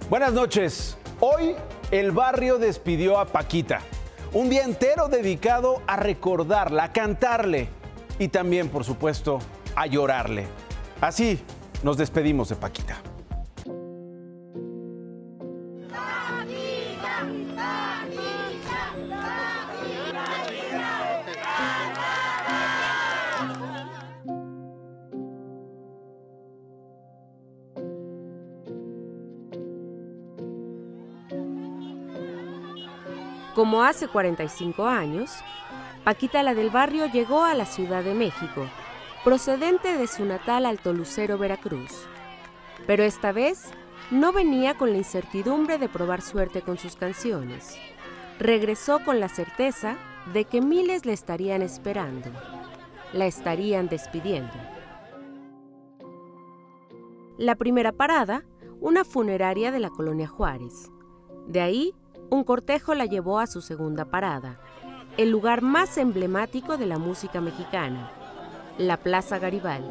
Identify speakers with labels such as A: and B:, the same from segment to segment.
A: Buenas noches. Hoy el barrio despidió a Paquita. Un día entero dedicado a recordarla, a cantarle y también, por supuesto, a llorarle. Así nos despedimos de Paquita.
B: Como hace 45 años, Paquita la del Barrio llegó a la Ciudad de México, procedente de su natal Alto Lucero, Veracruz. Pero esta vez no venía con la incertidumbre de probar suerte con sus canciones. Regresó con la certeza de que miles la estarían esperando, la estarían despidiendo. La primera parada, una funeraria de la Colonia Juárez. De ahí, un cortejo la llevó a su segunda parada, el lugar más emblemático de la música mexicana, la Plaza Garibaldi.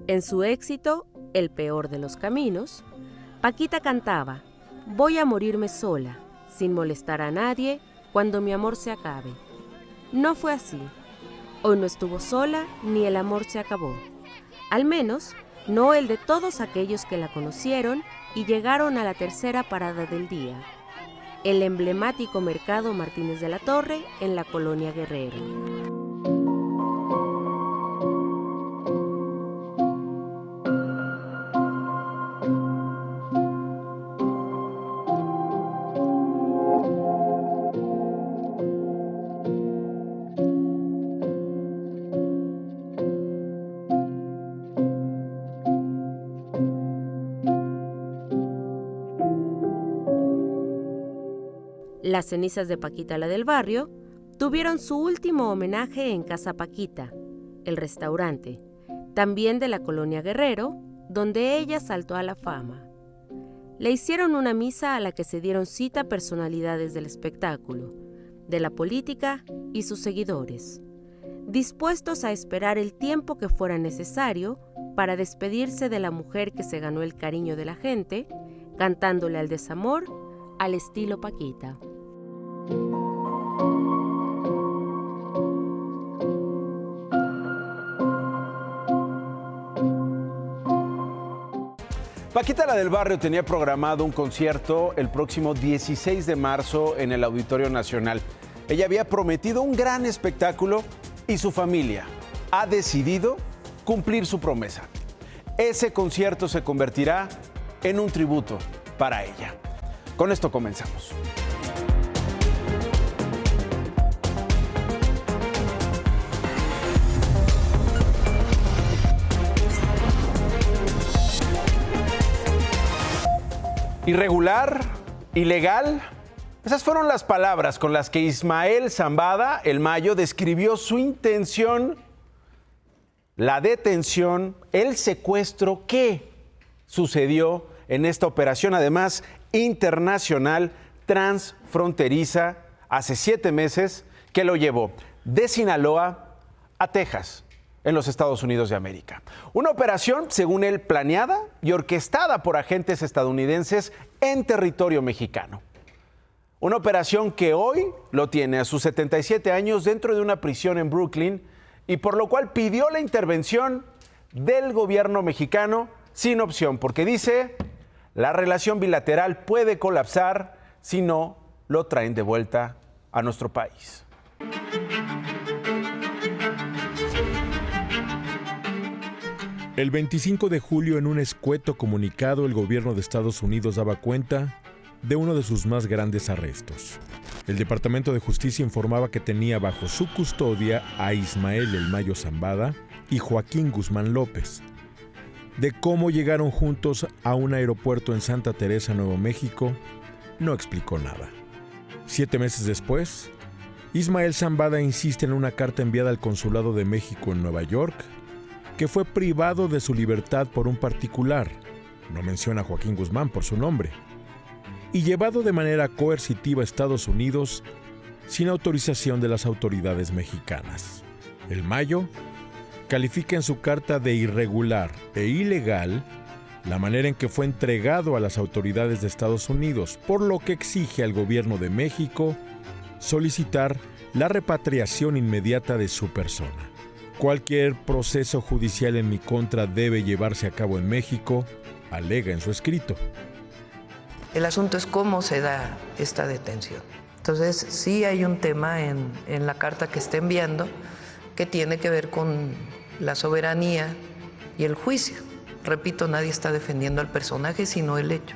B: En su éxito, El peor de los caminos, Paquita cantaba: voy a morirme sola, sin molestar a nadie, cuando mi amor se acabe. No fue así. Hoy no estuvo sola, ni el amor se acabó. Al menos, no el de todos aquellos que la conocieron y llegaron a la tercera parada del día, el emblemático Mercado Martínez de la Torre en la Colonia Guerrero. Las cenizas de Paquita la del Barrio tuvieron su último homenaje en Casa Paquita, el restaurante, también de la Colonia Guerrero, donde ella saltó a la fama. Le hicieron una misa a la que se dieron cita personalidades del espectáculo, de la política y sus seguidores, dispuestos a esperar el tiempo que fuera necesario para despedirse de la mujer que se ganó el cariño de la gente, cantándole al desamor al estilo Paquita.
A: Paquita la del Barrio tenía programado un concierto el próximo 16 de marzo en el Auditorio Nacional. Ella había prometido un gran espectáculo y su familia ha decidido cumplir su promesa. Ese concierto se convertirá en un tributo para ella. Con esto comenzamos. Irregular, ilegal, esas fueron las palabras con las que Ismael Zambada, el Mayo, describió su intención, la detención, el secuestro que sucedió en esta operación, además internacional, transfronteriza, hace 7 meses, que lo llevó de Sinaloa a Texas, en los Estados Unidos de América. Una operación, según él, planeada y orquestada por agentes estadounidenses en territorio mexicano. Una operación que hoy lo tiene a sus 77 años dentro de una prisión en Brooklyn y por lo cual pidió la intervención del gobierno mexicano sin opción, porque dice, la relación bilateral puede colapsar si no lo traen de vuelta a nuestro país.
C: El 25 de julio, en un escueto comunicado, el gobierno de Estados Unidos daba cuenta de uno de sus más grandes arrestos. El Departamento de Justicia informaba que tenía bajo su custodia a Ismael El Mayo Zambada y Joaquín Guzmán López. De cómo llegaron juntos a un aeropuerto en Santa Teresa, Nuevo México, no explicó nada. 7 meses después, Ismael Zambada insiste en una carta enviada al Consulado de México en Nueva York que fue privado de su libertad por un particular, no menciona a Joaquín Guzmán por su nombre, y llevado de manera coercitiva a Estados Unidos sin autorización de las autoridades mexicanas. El Mayo califica en su carta de irregular e ilegal la manera en que fue entregado a las autoridades de Estados Unidos, por lo que exige al gobierno de México solicitar la repatriación inmediata de su persona. Cualquier proceso judicial en mi contra debe llevarse a cabo en México, alega en su escrito.
D: El asunto es cómo se da esta detención. Entonces, sí hay un tema en la carta que está enviando que tiene que ver con la soberanía y el juicio. Repito, nadie está defendiendo al personaje, sino el hecho.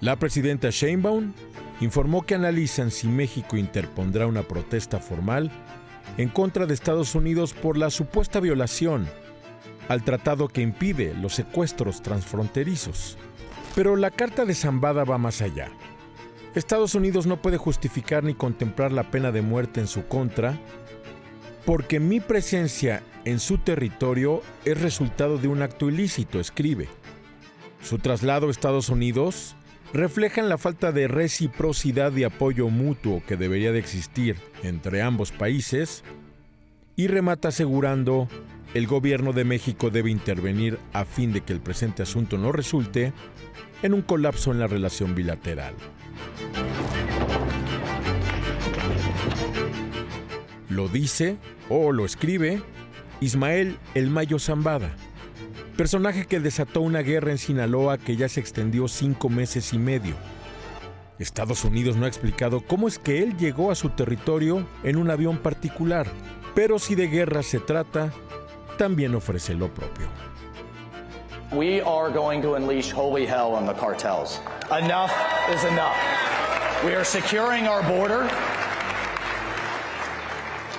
C: La presidenta Sheinbaum informó que analizan si México interpondrá una protesta formal en contra de Estados Unidos por la supuesta violación al tratado que impide los secuestros transfronterizos. Pero la carta de Zambada va más allá. Estados Unidos no puede justificar ni contemplar la pena de muerte en su contra porque mi presencia en su territorio es resultado de un acto ilícito, escribe. Su traslado a Estados Unidos refleja la falta de reciprocidad y apoyo mutuo que debería de existir entre ambos países y remata asegurando el gobierno de México debe intervenir a fin de que el presente asunto no resulte en un colapso en la relación bilateral. Lo dice o lo escribe Ismael El Mayo Zambada, personaje que desató una guerra en Sinaloa que ya se extendió 5 meses y medio. Estados Unidos no ha explicado cómo es que él llegó a su territorio en un avión particular, pero si de guerra se trata, también ofrece lo propio.
E: We are going to unleash holy hell on the cartels. Enough is enough. We are securing our border,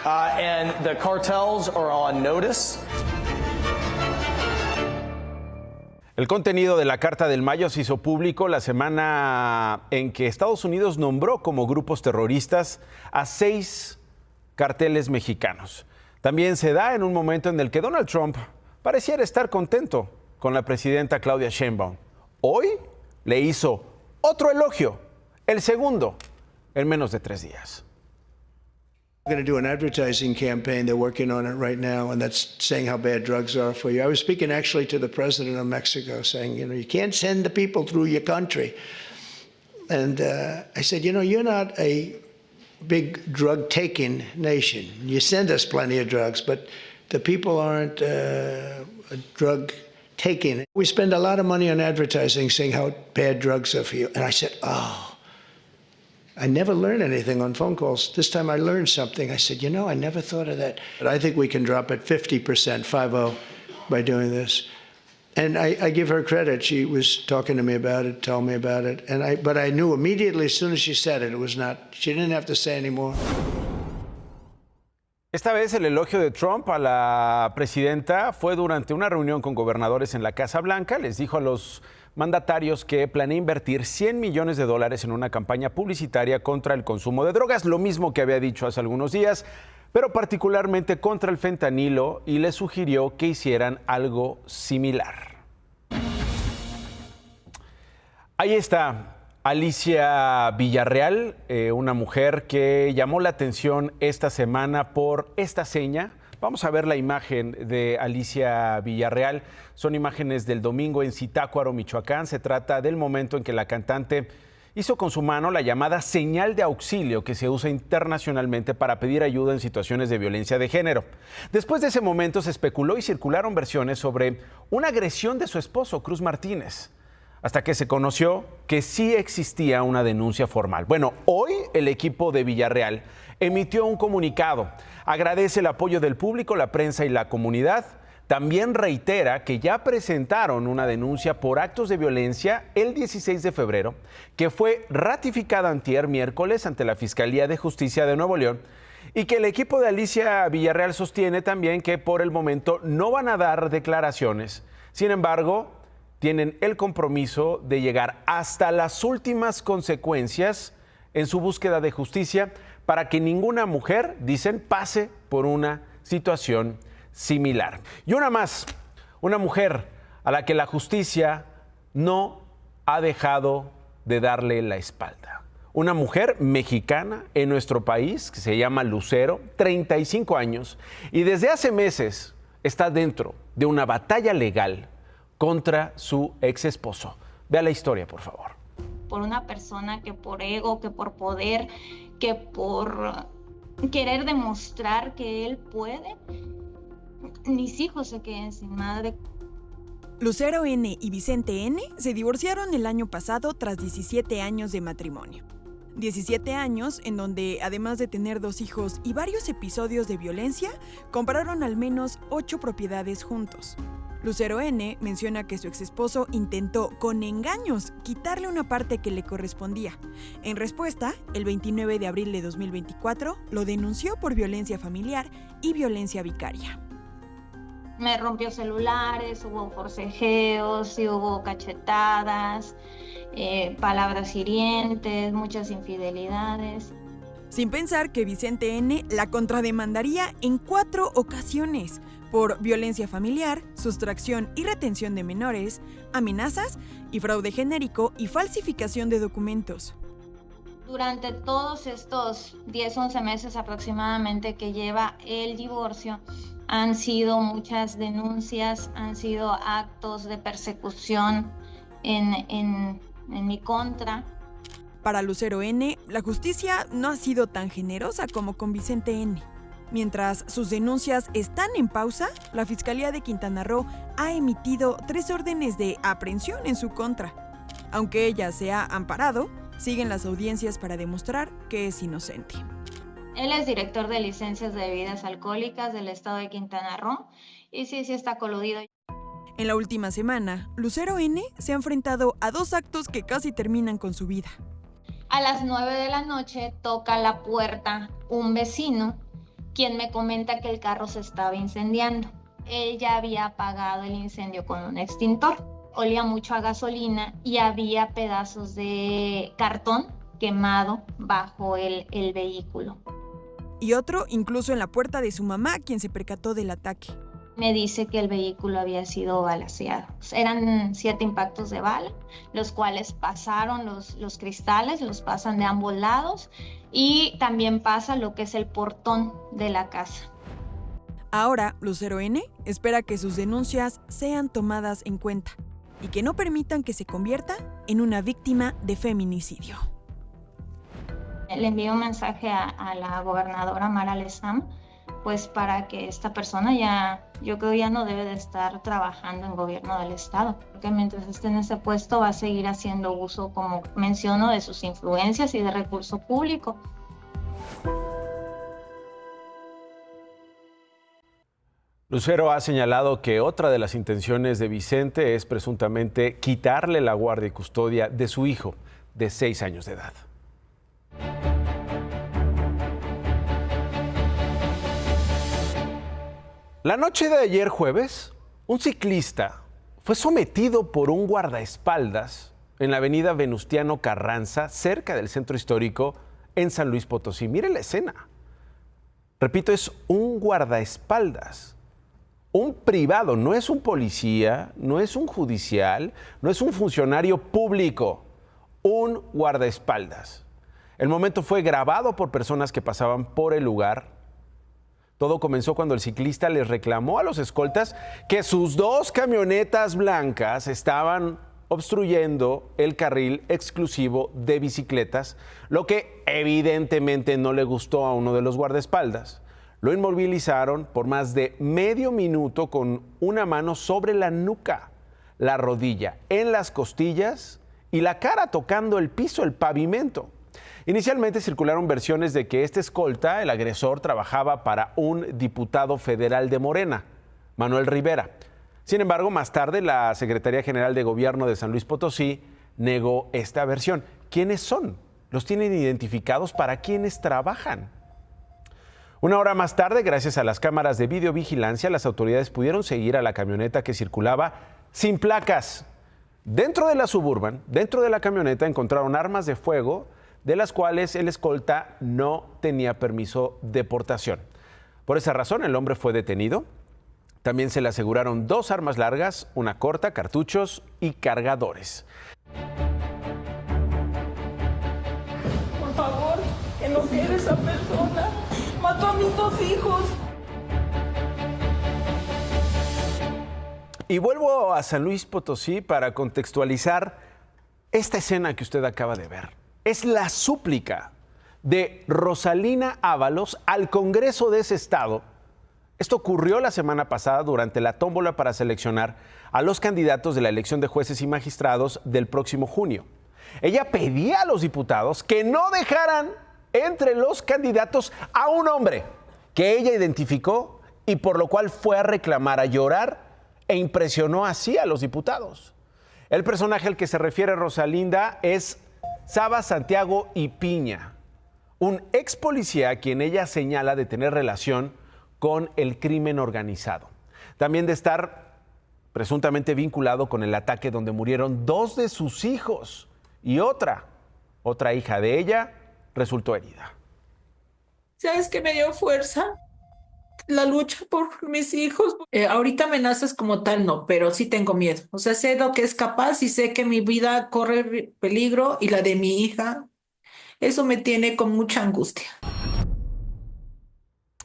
E: and the cartels are on notice.
A: El contenido de la Carta del Mayo se hizo público la semana en que Estados Unidos nombró como grupos terroristas a 6 carteles mexicanos. También se da en un momento en el que Donald Trump pareciera estar contento con la presidenta Claudia Sheinbaum. Hoy le hizo otro elogio, el segundo, en menos de 3 días.
F: We're going to do an advertising campaign. They're working on it right now, and that's saying how bad drugs are for you. I was speaking actually to the president of Mexico, saying, you can't send the people through your country. And I said, you're not a big drug-taking nation. You send us plenty of drugs, but the people aren't drug-taking. We spend a lot of money on advertising saying how bad drugs are for you. And I said, I never learn anything on phone calls. This time I learned something. I said, I never thought of that. But I think we can drop it 50%, 50, by doing this. And I give her credit. She was talking to me about it, telling me about it. But I knew immediately as soon as she said it, she didn't have to say anymore.
A: Esta vez el elogio de Trump a la presidenta fue durante una reunión con gobernadores en la Casa Blanca. Les dijo a los mandatarios que planea invertir $100 millones en una campaña publicitaria contra el consumo de drogas, lo mismo que había dicho hace algunos días, pero particularmente contra el fentanilo, y les sugirió que hicieran algo similar. Ahí está Alicia Villarreal, una mujer que llamó la atención esta semana por esta seña. Vamos a ver la imagen de Alicia Villarreal. Son imágenes del domingo en Zitácuaro, Michoacán. Se trata del momento en que la cantante hizo con su mano la llamada señal de auxilio que se usa internacionalmente para pedir ayuda en situaciones de violencia de género. Después de ese momento se especuló y circularon versiones sobre una agresión de su esposo, Cruz Martínez, hasta que se conoció que sí existía una denuncia formal. Bueno, hoy el equipo de Villarreal emitió un comunicado. Agradece el apoyo del público, la prensa y la comunidad. También reitera que ya presentaron una denuncia por actos de violencia el 16 de febrero, que fue ratificada antier miércoles ante la Fiscalía de Justicia de Nuevo León, y que el equipo de Alicia Villarreal sostiene también que por el momento no van a dar declaraciones. Sin embargo, tienen el compromiso de llegar hasta las últimas consecuencias en su búsqueda de justicia para que ninguna mujer, dicen, pase por una situación similar. Y una más, una mujer a la que la justicia no ha dejado de darle la espalda. Una mujer mexicana en nuestro país que se llama Lucero, 35 años, y desde hace meses está dentro de una batalla legal contra su ex esposo. Vea la historia, por favor.
G: Por una persona que por ego, que por poder, que por querer demostrar que él puede, mis hijos se queden sin madre.
H: Lucero N. y Vicente N. se divorciaron el año pasado tras 17 años de matrimonio. 17 años en donde, además de tener 2 hijos y varios episodios de violencia, compraron al menos 8 propiedades juntos. Lucero N. menciona que su exesposo intentó, con engaños, quitarle una parte que le correspondía. En respuesta, el 29 de abril de 2024, lo denunció por violencia familiar y violencia vicaria.
G: Me rompió celulares, hubo forcejeos, y hubo cachetadas, palabras hirientes, muchas infidelidades.
H: Sin pensar que Vicente N. la contrademandaría en 4 ocasiones por violencia familiar, sustracción y retención de menores, amenazas y fraude genérico y falsificación de documentos.
G: Durante todos estos 10-11 meses aproximadamente que lleva el divorcio, han sido muchas denuncias, han sido actos de persecución en mi contra.
H: Para Lucero N., la justicia no ha sido tan generosa como con Vicente N. Mientras sus denuncias están en pausa, la Fiscalía de Quintana Roo ha emitido 3 órdenes de aprehensión en su contra. Aunque ella se ha amparado, siguen las audiencias para demostrar que es inocente.
G: Él es director de licencias de bebidas alcohólicas del estado de Quintana Roo y sí está coludido.
H: En la última semana, Lucero N. se ha enfrentado a 2 actos que casi terminan con su vida.
G: A las 9 de la noche toca la puerta un vecino, quien me comenta que el carro se estaba incendiando. Él ya había apagado el incendio con un extintor. Olía mucho a gasolina y había pedazos de cartón quemado bajo el vehículo.
H: Y otro incluso en la puerta de su mamá, quien se percató del ataque.
G: Me dice que el vehículo había sido balaceado. Eran 7 impactos de bala, los cuales pasaron los cristales, los pasan de ambos lados y también pasa lo que es el portón de la casa.
H: Ahora, Lucero N. espera que sus denuncias sean tomadas en cuenta y que no permitan que se convierta en una víctima de feminicidio.
G: Le envío un mensaje a la gobernadora Mara Lezama, pues para que esta persona yo creo ya no debe de estar trabajando en gobierno del estado, porque mientras esté en ese puesto va a seguir haciendo uso, como menciono, de sus influencias y de recurso público.
A: Lucero ha señalado que otra de las intenciones de Vicente es presuntamente quitarle la guardia y custodia de su hijo de 6 años de edad. La noche de ayer jueves, un ciclista fue sometido por un guardaespaldas en la avenida Venustiano Carranza, cerca del centro histórico en San Luis Potosí. Mire la escena. Repito, es un guardaespaldas, un privado, no es un policía, no es un judicial, no es un funcionario público, un guardaespaldas. El momento fue grabado por personas que pasaban por el lugar. Todo comenzó cuando el ciclista les reclamó a los escoltas que sus 2 camionetas blancas estaban obstruyendo el carril exclusivo de bicicletas, lo que evidentemente no le gustó a uno de los guardaespaldas. Lo inmovilizaron por más de medio minuto con una mano sobre la nuca, la rodilla, en las costillas y la cara tocando el piso, el pavimento. Inicialmente circularon versiones de que este escolta, el agresor, trabajaba para un diputado federal de Morena, Manuel Rivera. Sin embargo, más tarde la Secretaría General de Gobierno de San Luis Potosí negó esta versión. ¿Quiénes son? ¿Los tienen identificados? ¿Para quiénes trabajan? Una hora más tarde, gracias a las cámaras de videovigilancia, las autoridades pudieron seguir a la camioneta que circulaba sin placas. Dentro de la Suburban, dentro de la camioneta, encontraron armas de fuego, de las cuales el escolta no tenía permiso de portación. Por esa razón, el hombre fue detenido También se le aseguraron 2 armas largas, una corta, cartuchos y cargadores.
I: Por favor, que no quede esa persona. Mató a mis 2 hijos.
A: Y vuelvo a San Luis Potosí para contextualizar esta escena que usted acaba de ver. Es la súplica de Rosalina Ábalos al Congreso de ese estado. Esto ocurrió la semana pasada durante la tómbola para seleccionar a los candidatos de la elección de jueces y magistrados del próximo junio. Ella pedía a los diputados que no dejaran entre los candidatos a un hombre que ella identificó y por lo cual fue a reclamar, a llorar e impresionó así a los diputados. El personaje al que se refiere Rosalinda es Saba Santiago y Piña, un ex policía a quien ella señala de tener relación con el crimen organizado. También de estar presuntamente vinculado con el ataque donde murieron 2 de sus hijos y otra hija de ella resultó herida.
I: ¿Sabes qué me dio fuerza? La lucha por mis hijos. Ahorita amenazas como tal no, pero sí tengo miedo. O sea, sé lo que es capaz y sé que mi vida corre peligro y la de mi hija. Eso me tiene con mucha angustia.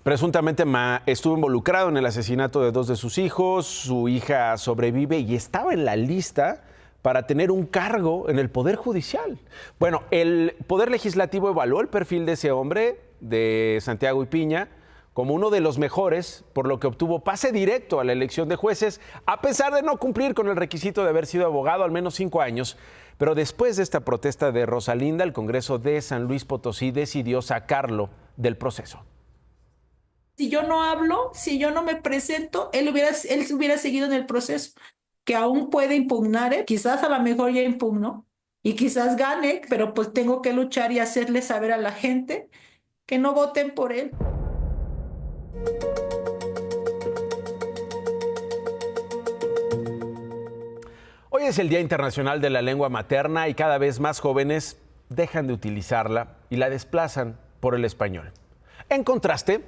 A: Presuntamente estuvo involucrado en el asesinato de 2 de sus hijos, su hija sobrevive y estaba en la lista para tener un cargo en el Poder Judicial. Bueno, el Poder Legislativo evaluó el perfil de ese hombre, de Santiago y Piña, como uno de los mejores, por lo que obtuvo pase directo a la elección de jueces, a pesar de no cumplir con el requisito de haber sido abogado al menos 5 años. Pero después de esta protesta de Rosalinda, el Congreso de San Luis Potosí decidió sacarlo del proceso.
I: Si yo no hablo, si yo no me presento, él hubiera seguido en el proceso, que aún puede impugnar, quizás a lo mejor ya impugnó y quizás gane, pero pues tengo que luchar y hacerle saber a la gente que no voten por él.
A: Hoy es el Día Internacional de la Lengua Materna y cada vez más jóvenes dejan de utilizarla y la desplazan por el español. En contraste,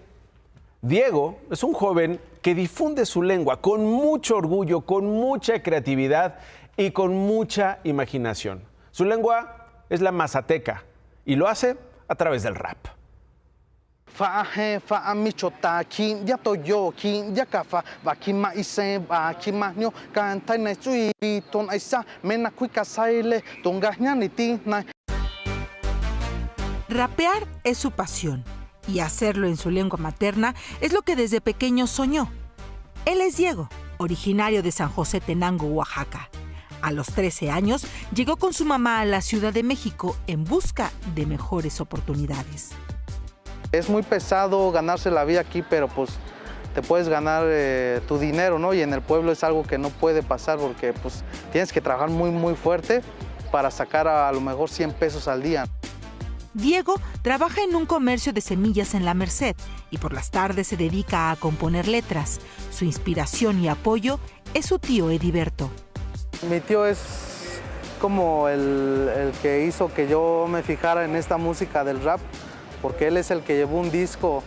A: Diego es un joven que difunde su lengua con mucho orgullo, con mucha creatividad y con mucha imaginación. Su lengua es la mazateca y lo hace a través del rap.
J: Rapear es su pasión y hacerlo en su lengua materna es lo que desde pequeño soñó. Él es Diego, originario de San José Tenango, Oaxaca. A los 13 años llegó con su mamá a la Ciudad de México en busca de mejores oportunidades.
K: Es muy pesado ganarse la vida aquí, pero pues te puedes ganar tu dinero, ¿no? Y en el pueblo es algo que no puede pasar porque pues tienes que trabajar muy fuerte para sacar a lo mejor 100 pesos al día.
J: Diego trabaja en un comercio de semillas en La Merced y por las tardes se dedica a componer letras. Su inspiración y apoyo es su tío Ediberto.
K: Mi tío es como el que hizo que yo me fijara en esta música del rap, porque él es el que llevó un disco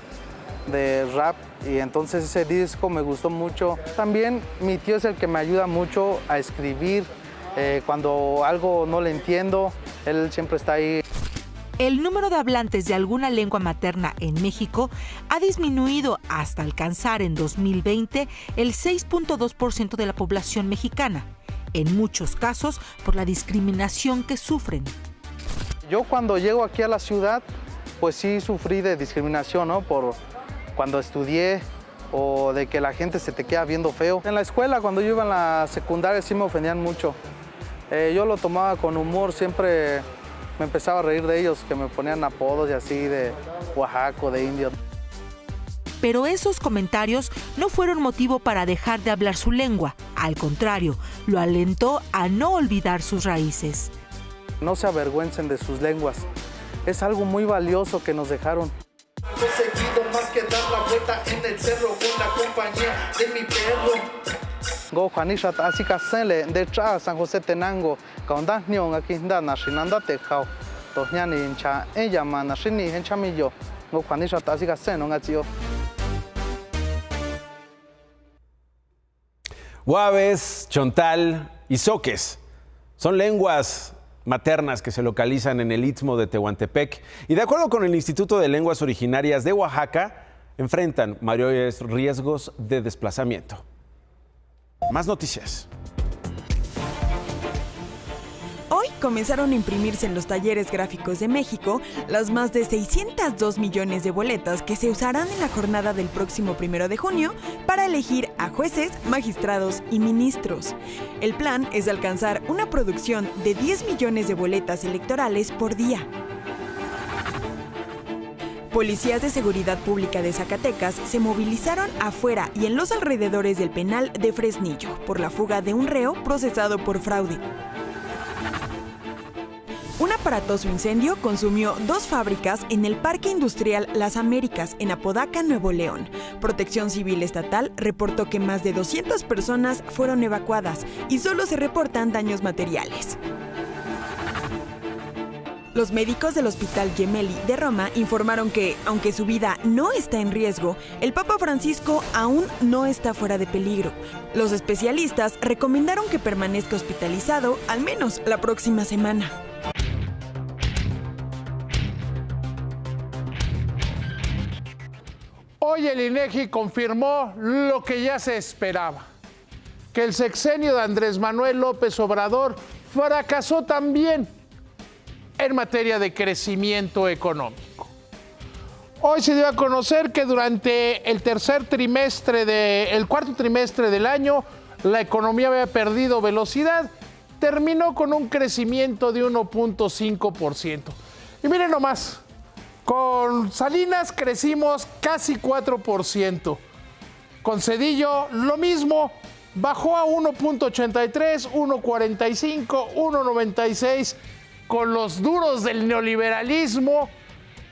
K: de rap y entonces ese disco me gustó mucho. También mi tío es el que me ayuda mucho a escribir. Cuando algo no le entiendo, él siempre está ahí.
J: El número de hablantes de alguna lengua materna en México ha disminuido hasta alcanzar en 2020 el 6.2% de la población mexicana, en muchos casos por la discriminación que sufren.
K: Yo cuando llego aquí a la ciudad, pues sí sufrí de discriminación, ¿no? Por cuando estudié o de que la gente se te queda viendo feo. En la escuela, cuando yo iba en la secundaria, sí me ofendían mucho. Yo lo tomaba con humor, siempre me empezaba a reír de ellos, que me ponían apodos y así de Oaxaco, de indio.
J: Pero esos comentarios no fueron motivo para dejar de hablar su lengua. Al contrario, lo alentó a no olvidar sus raíces.
K: No se avergüencen de sus lenguas. Es algo muy valioso que nos dejaron.
L: Conseguido más que dar la vuelta en el cerro con la compañía de mi perro.
K: Go Juanisha así casele de San José Tenango, caonda nion aquí nda nashinanda te cao. Toñani hincha ella mana shini henchamillo. Go Juanisha así caseno ngachio.
A: Guaves, chontal y zoques son lenguas maternas que se localizan en el istmo de Tehuantepec y, de acuerdo con el Instituto de Lenguas Originarias de Oaxaca, enfrentan mayores riesgos de desplazamiento. Más noticias.
H: Hoy comenzaron a imprimirse en los talleres gráficos de México las más de 602 millones de boletas que se usarán en la jornada del próximo 1 de junio para elegir a jueces, magistrados y ministros. El plan es alcanzar una producción de 10 millones de boletas electorales por día. Policías de Seguridad Pública de Zacatecas se movilizaron afuera y en los alrededores del penal de Fresnillo por la fuga de un reo procesado por fraude. Un aparatoso incendio consumió 2 fábricas en el Parque Industrial Las Américas, en Apodaca, Nuevo León. Protección Civil Estatal reportó que más de 200 personas fueron evacuadas y solo se reportan daños materiales. Los médicos del Hospital Gemelli de Roma informaron que, aunque su vida no está en riesgo, el Papa Francisco aún no está fuera de peligro. Los especialistas recomendaron que permanezca hospitalizado al menos la próxima semana.
M: Hoy el INEGI confirmó lo que ya se esperaba, que el sexenio de Andrés Manuel López Obrador fracasó también en materia de crecimiento económico. Hoy se dio a conocer que durante el cuarto trimestre del año, la economía había perdido velocidad, terminó con un crecimiento de 1.5%. Y miren nomás, con Salinas crecimos casi 4%. Con Zedillo lo mismo, bajó a 1.83, 1.45, 1.96 con los duros del neoliberalismo,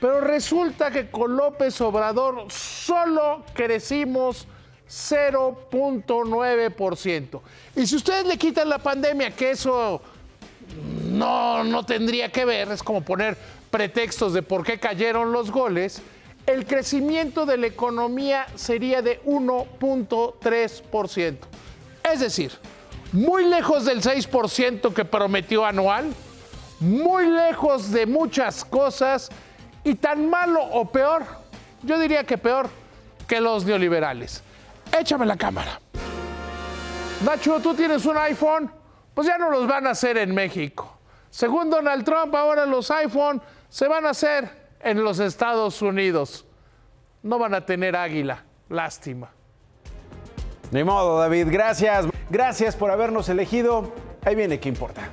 M: pero resulta que con López Obrador solo crecimos 0.9%. Y si ustedes le quitan la pandemia, que eso no tendría que ver, es como poner pretextos de por qué cayeron los goles, el crecimiento de la economía sería de 1.3%. Es decir, muy lejos del 6% que prometió anual, muy lejos de muchas cosas y tan malo o peor, yo diría que peor que los neoliberales. Échame la cámara. Nacho, ¿tú tienes un iPhone? Pues ya no los van a hacer en México. Según Donald Trump, ahora los iPhone se van a hacer en los Estados Unidos. No van a tener águila. Lástima.
A: Ni modo, David. Gracias. Gracias por habernos elegido. Ahí viene ¿Qué importa?